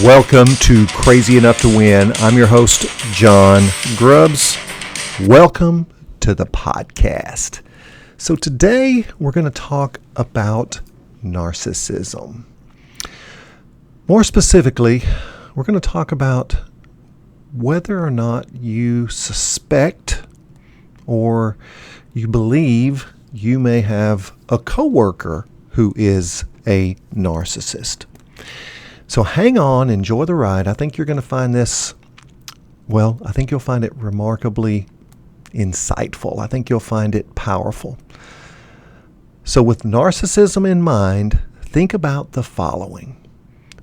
Welcome to Crazy Enough to Win. I'm your host, John Grubbs. Welcome to the podcast. So today we're going to talk about narcissism. More specifically, we're going to talk about whether or not you suspect or you believe you may have a coworker who is a narcissist. So hang on, enjoy the ride. I think you're going to find this, I think you'll find it remarkably insightful. I think you'll find it powerful. So with narcissism in mind, think about the following.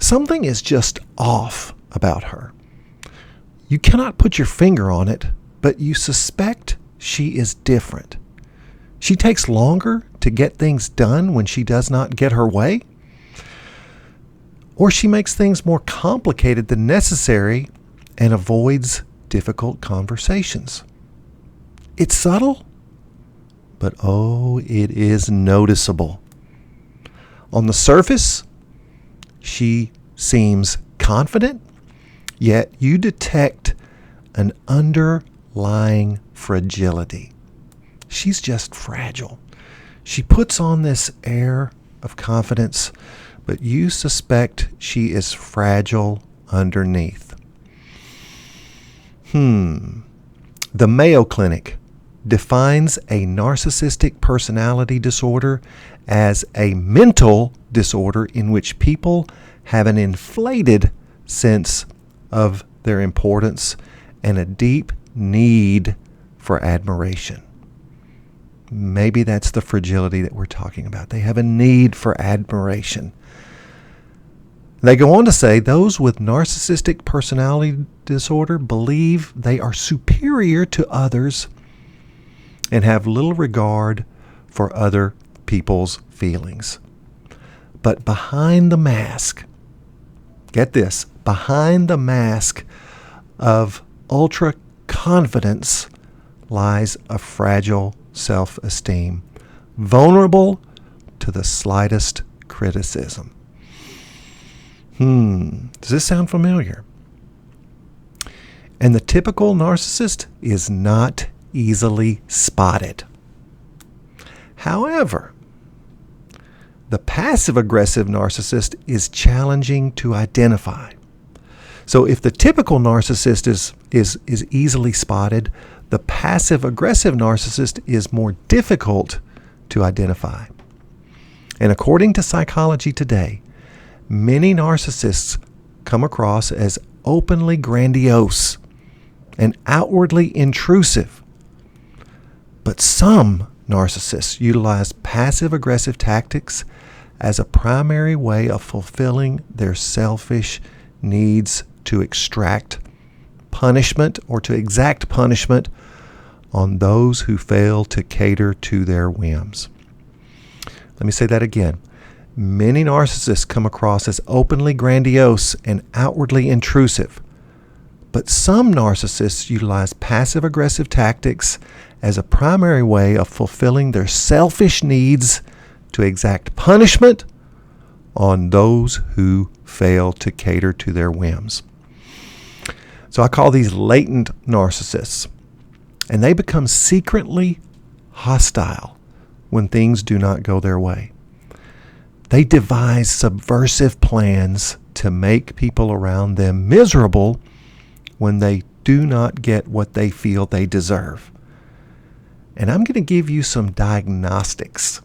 Something is just off about her. You cannot put your finger on it, but you suspect she is different. She takes longer to get things done when she does not get her way. Or she makes things more complicated than necessary and avoids difficult conversations. It's subtle, but it is noticeable. On the surface, she seems confident, yet you detect an underlying fragility. She's just fragile. She puts on this air of confidence, but you suspect she is fragile underneath. The Mayo Clinic defines a narcissistic personality disorder as a mental disorder in which people have an inflated sense of their importance and a deep need for admiration. Maybe that's the fragility that we're talking about. They have a need for admiration. They go on to say those with narcissistic personality disorder believe they are superior to others and have little regard for other people's feelings. But behind the mask, get this, behind the mask of ultra confidence lies a fragile self-esteem, vulnerable to the slightest criticism. Does this sound familiar? And the typical narcissist is not easily spotted. However, the passive-aggressive narcissist is challenging to identify. So if the typical narcissist is easily spotted, the passive-aggressive narcissist is more difficult to identify. And according to Psychology Today, many narcissists come across as openly grandiose and outwardly intrusive. But some narcissists utilize passive-aggressive tactics as a primary way of fulfilling their selfish needs to extract punishment or to exact punishment on those who fail to cater to their whims. Let me say that again. Many narcissists come across as openly grandiose and outwardly intrusive, but some narcissists utilize passive-aggressive tactics as a primary way of fulfilling their selfish needs to exact punishment on those who fail to cater to their whims. So I call these latent narcissists, and they become secretly hostile when things do not go their way. They devise subversive plans to make people around them miserable when they do not get what they feel they deserve. And I'm going to give you some diagnostics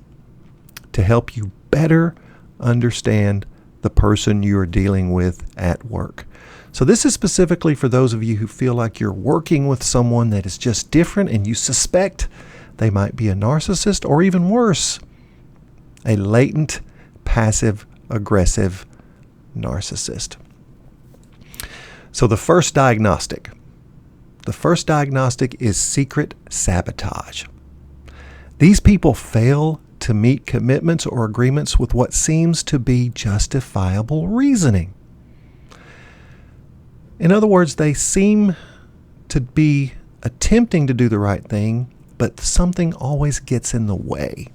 to help you better understand the person you're dealing with at work. So this is specifically for those of you who feel like you're working with someone that is just different and you suspect they might be a narcissist or even worse, a latent passive-aggressive narcissist. So the first diagnostic is secret sabotage. These people fail to meet commitments or agreements with what seems to be justifiable reasoning. In other words, they seem to be attempting to do the right thing, but something always gets in the way.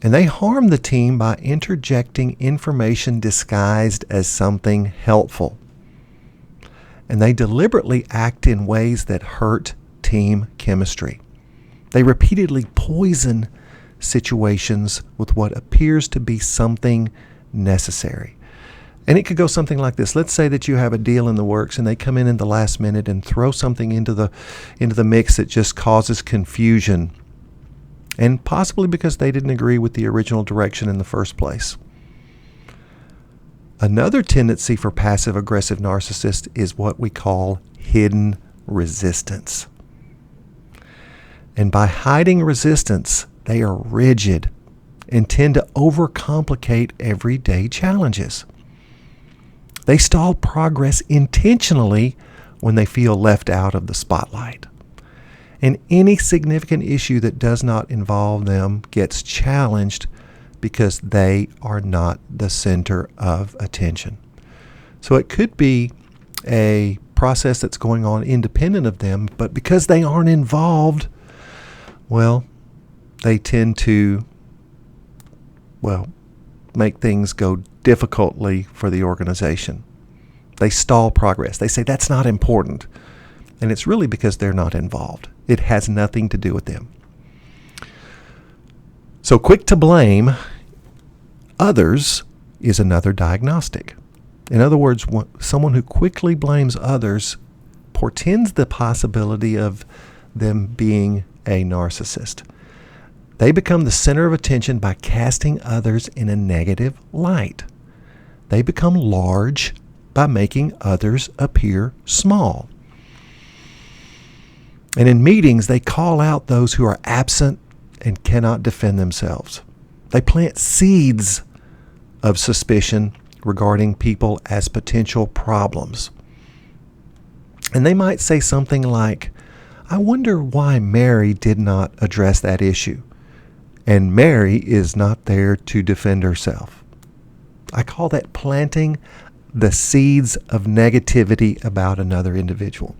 And they harm the team by interjecting information disguised as something helpful. And they deliberately act in ways that hurt team chemistry. They repeatedly poison situations with what appears to be something necessary. And it could go something like this. Let's say that you have a deal in the works and they come in the last minute and throw something into the mix that just causes confusion. And possibly because they didn't agree with the original direction in the first place. Another tendency for passive-aggressive narcissists is what we call hidden resistance. And by hiding resistance, they are rigid and tend to overcomplicate everyday challenges. They stall progress intentionally when they feel left out of the spotlight. And any significant issue that does not involve them gets challenged because they are not the center of attention. So it could be a process that's going on independent of them, but because they aren't involved, well, they tend to, make things go difficultly for the organization. They stall progress. They say that's not important. And it's really because they're not involved. It has nothing to do with them. So quick to blame others is another diagnostic. In other words, someone who quickly blames others portends the possibility of them being a narcissist. They become the center of attention by casting others in a negative light. They become large by making others appear small. And in meetings, they call out those who are absent and cannot defend themselves. They plant seeds of suspicion regarding people as potential problems. And they might say something like, I wonder why Mary did not address that issue. And Mary is not there to defend herself. I call that planting the seeds of negativity about another individual.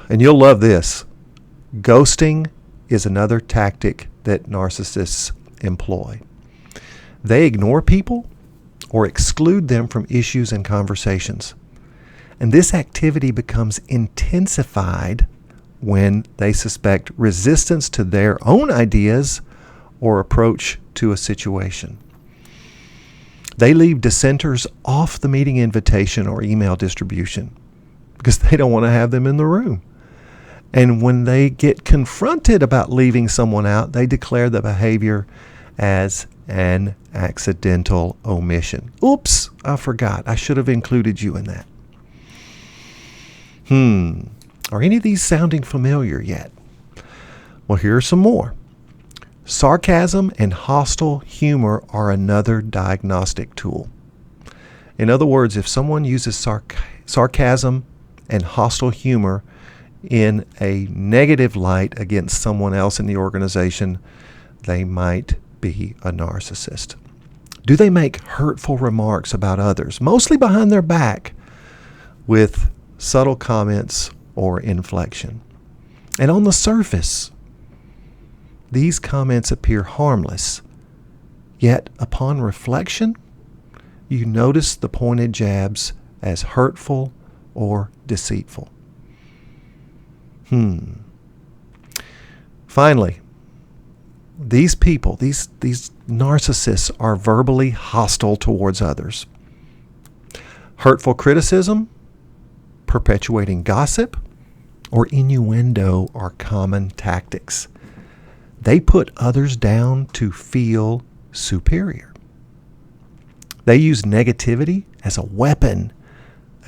And you'll love this. Ghosting is another tactic that narcissists employ. They ignore people or exclude them from issues and conversations. And this activity becomes intensified when they suspect resistance to their own ideas or approach to a situation. They leave dissenters off the meeting invitation or email distribution because they don't want to have them in the room. And when they get confronted about leaving someone out, they declare the behavior as an accidental omission. Oops, I forgot. I should have included you in that. Are any of these sounding familiar yet? Well, here are some more. Sarcasm and hostile humor are another diagnostic tool. In other words, if someone uses sarcasm and hostile humor in a negative light against someone else in the organization, they might be a narcissist. Do they make hurtful remarks about others, mostly behind their back, with subtle comments or inflection? And on the surface, these comments appear harmless, yet upon reflection, you notice the pointed jabs as hurtful or deceitful. Finally, these people, these narcissists are verbally hostile towards others. Hurtful criticism, perpetuating gossip, or innuendo are common tactics. They put others down to feel superior. They use negativity as a weapon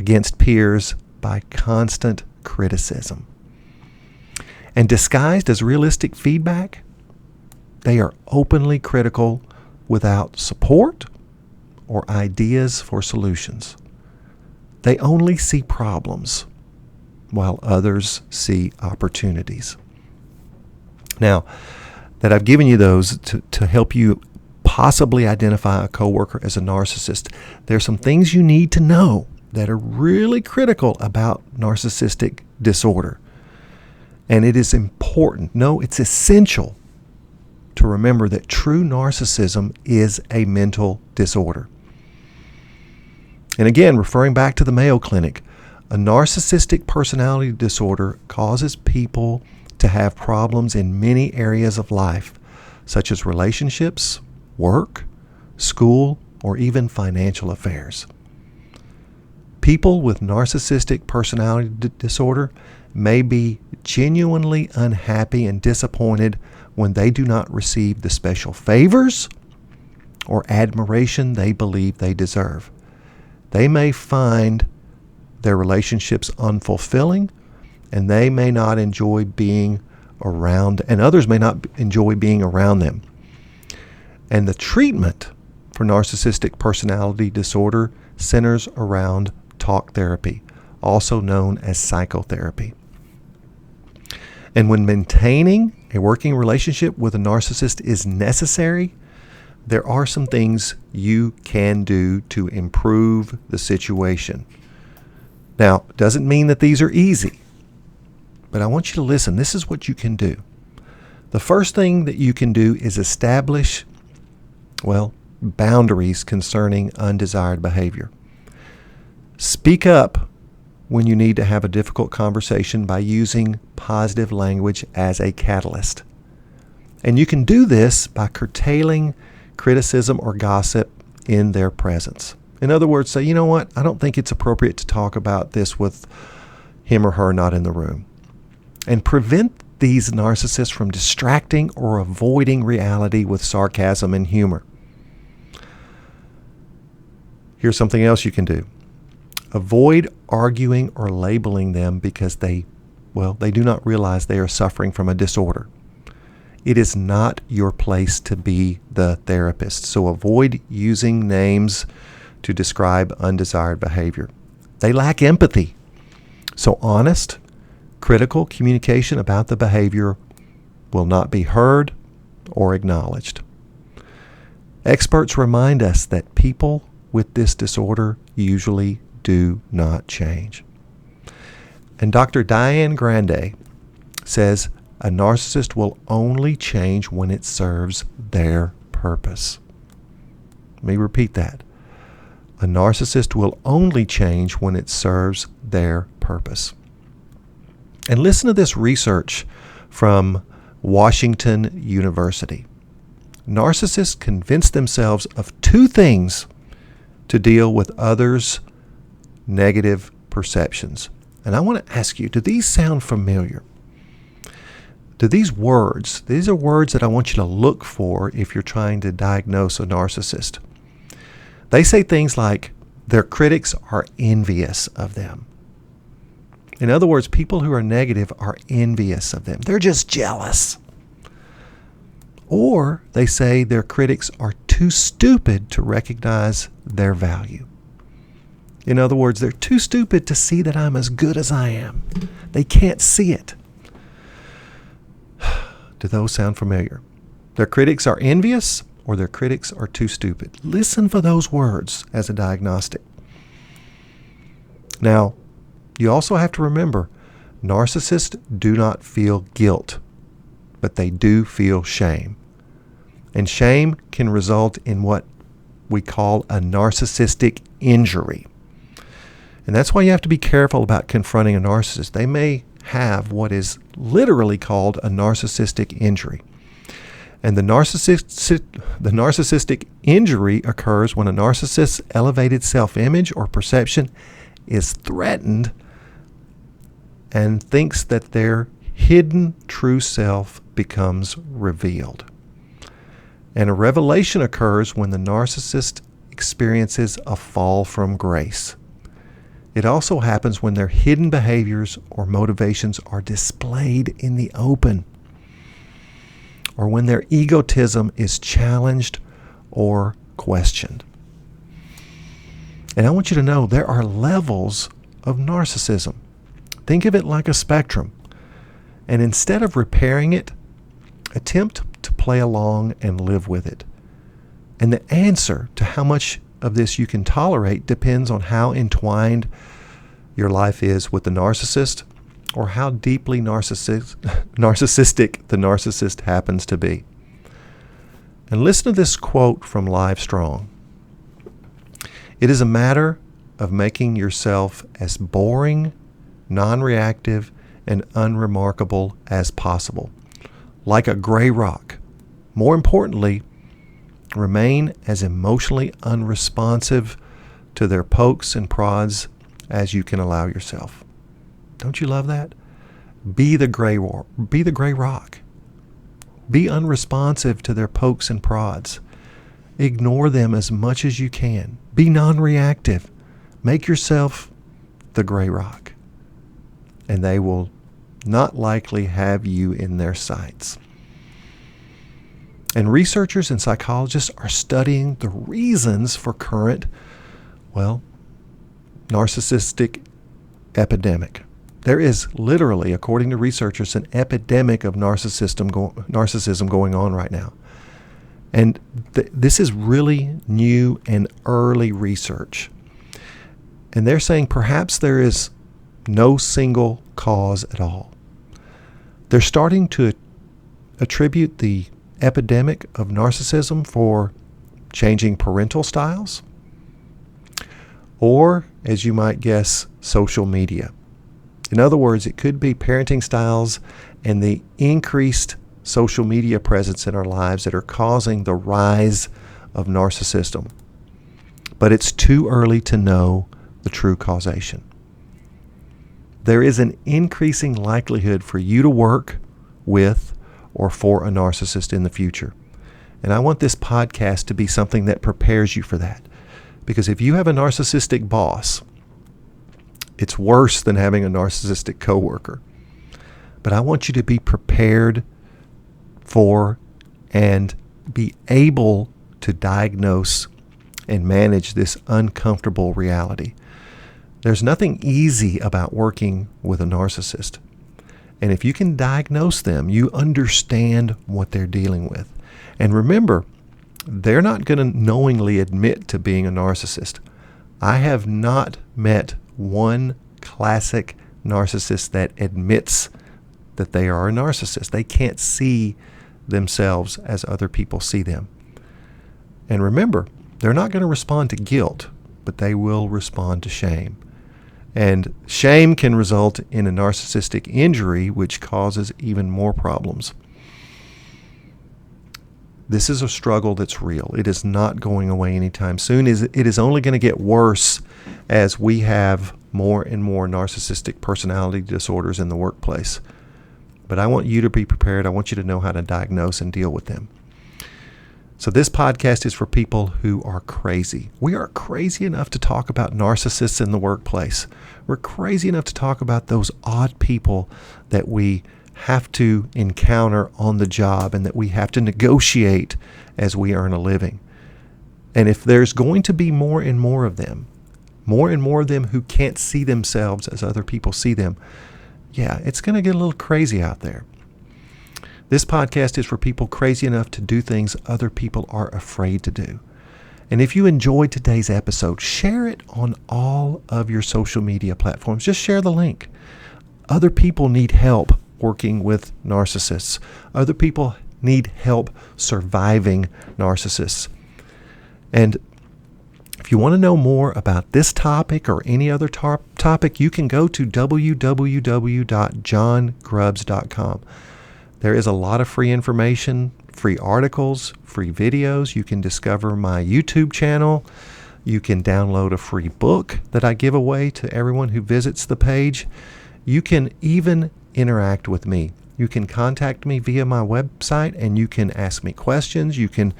against peers by constant criticism. And disguised as realistic feedback, they are openly critical without support or ideas for solutions. They only see problems while others see opportunities. Now, that I've given you those to help you possibly identify a coworker as a narcissist, there's some things you need to know that are really critical about narcissistic disorder. And it is important, no, it's essential to remember that true narcissism is a mental disorder. And again, referring back to the Mayo Clinic, a narcissistic personality disorder causes people to have problems in many areas of life, such as relationships, work, school, or even financial affairs. People with narcissistic personality disorder may be genuinely unhappy and disappointed when they do not receive the special favors or admiration they believe they deserve. They may find their relationships unfulfilling, and they may not enjoy being around, and others may not enjoy being around them. And the treatment for narcissistic personality disorder centers around talk therapy, also known as psychotherapy. And when maintaining a working relationship with a narcissist is necessary, there are some things you can do to improve the situation. Now, it doesn't mean that these are easy, but I want you to listen. This is what you can do. The first thing that you can do is establish, boundaries concerning undesired behavior. Speak up when you need to have a difficult conversation by using positive language as a catalyst. And you can do this by curtailing criticism or gossip in their presence. In other words, say, you know what, I don't think it's appropriate to talk about this with him or her not in the room. And prevent these narcissists from distracting or avoiding reality with sarcasm and humor. Here's something else you can do. Avoid arguing or labeling them because they do not realize they are suffering from a disorder. It is not your place to be the therapist, so avoid using names to describe undesired behavior. They lack empathy, so honest, critical communication about the behavior will not be heard or acknowledged. Experts remind us that people with this disorder usually do not change. And Dr. Diane Grande says a narcissist will only change when it serves their purpose. Let me repeat that. A narcissist will only change when it serves their purpose. And listen to this research from Washington University. Narcissists convince themselves of two things to deal with others' negative perceptions. And I want to ask you, do these sound familiar? Do these are words that I want you to look for if you're trying to diagnose a narcissist. They say things like, their critics are envious of them. In other words, people who are negative are envious of them. They're just jealous. Or they say their critics are too stupid to recognize their value. In other words, they're too stupid to see that I'm as good as I am. They can't see it. Do those sound familiar? Their critics are envious, or their critics are too stupid. Listen for those words as a diagnostic. Now, you also have to remember, narcissists do not feel guilt, but they do feel shame. And shame can result in what we call a narcissistic injury. And that's why you have to be careful about confronting a narcissist. They may have what is literally called a narcissistic injury. And the narcissistic injury occurs when a narcissist's elevated self-image or perception is threatened and thinks that their hidden true self becomes revealed. And a revelation occurs when the narcissist experiences a fall from grace. It also happens when their hidden behaviors or motivations are displayed in the open, or when their egotism is challenged or questioned. And I want you to know there are levels of narcissism. Think of it like a spectrum. And instead of repairing it, attempt to play along and live with it. And the answer to how much of this you can tolerate depends on how entwined your life is with the narcissist or how deeply narcissistic the narcissist happens to be. And listen to this quote from Livestrong. It is a matter of making yourself as boring, non-reactive, and unremarkable as possible, like a gray rock. More importantly, remain as emotionally unresponsive to their pokes and prods as you can allow yourself. Don't you love that? Be the gray rock. Be unresponsive to their pokes and prods. Ignore them as much as you can. Be non-reactive. Make yourself the gray rock. And they will not likely have you in their sights. And researchers and psychologists are studying the reasons for current, narcissistic epidemic. There is literally, according to researchers, an epidemic of narcissism going on right now. And this is really new and early research. And they're saying perhaps there is no single cause at all. They're starting to attribute the epidemic of narcissism for changing parental styles, or, as you might guess, social media. In other words, it could be parenting styles and the increased social media presence in our lives that are causing the rise of narcissism. But it's too early to know the true causation. There is an increasing likelihood for you to work with or for a narcissist in the future. And I want this podcast to be something that prepares you for that. Because if you have a narcissistic boss, it's worse than having a narcissistic coworker. But I want you to be prepared for and be able to diagnose and manage this uncomfortable reality. There's nothing easy about working with a narcissist. And if you can diagnose them, you understand what they're dealing with. And remember, they're not going to knowingly admit to being a narcissist. I have not met one classic narcissist that admits that they are a narcissist. They can't see themselves as other people see them. And remember, they're not going to respond to guilt, but they will respond to shame. And shame can result in a narcissistic injury, which causes even more problems. This is a struggle that's real. It is not going away anytime soon. It is only going to get worse as we have more and more narcissistic personality disorders in the workplace. But I want you to be prepared. I want you to know how to diagnose and deal with them. So this podcast is for people who are crazy. We are crazy enough to talk about narcissists in the workplace. We're crazy enough to talk about those odd people that we have to encounter on the job and that we have to negotiate as we earn a living. And if there's going to be more and more of them who can't see themselves as other people see them, it's going to get a little crazy out there. This podcast is for people crazy enough to do things other people are afraid to do. And if you enjoyed today's episode, share it on all of your social media platforms. Just share the link. Other people need help working with narcissists. Other people need help surviving narcissists. And if you want to know more about this topic or any other topic, you can go to www.johngrubbs.com. There is a lot of free information, free articles, free videos. You can discover my YouTube channel. You can download a free book that I give away to everyone who visits the page. You can even interact with me. You can contact me via my website, and you can ask me questions. You can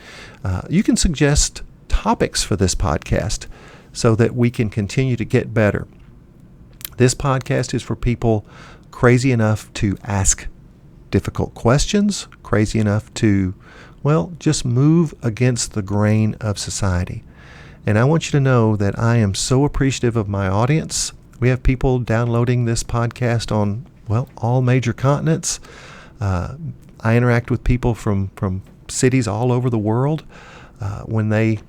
suggest topics for this podcast so that we can continue to get better. This podcast is for people crazy enough to ask difficult questions, crazy enough to, just move against the grain of society. And I want you to know that I am so appreciative of my audience. We have people downloading this podcast on, all major continents. I interact with people from cities all over the world when they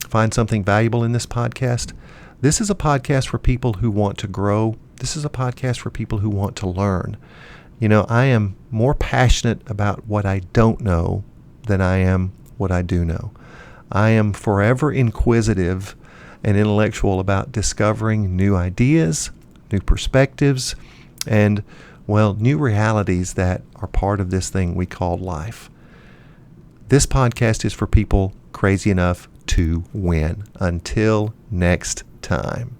find something valuable in this podcast. This is a podcast for people who want to grow This is a podcast for people who want to learn. I am more passionate about what I don't know than I am what I do know. I am forever inquisitive and intellectual about discovering new ideas, new perspectives, and, new realities that are part of this thing we call life. This podcast is for people crazy enough to win. Until next time.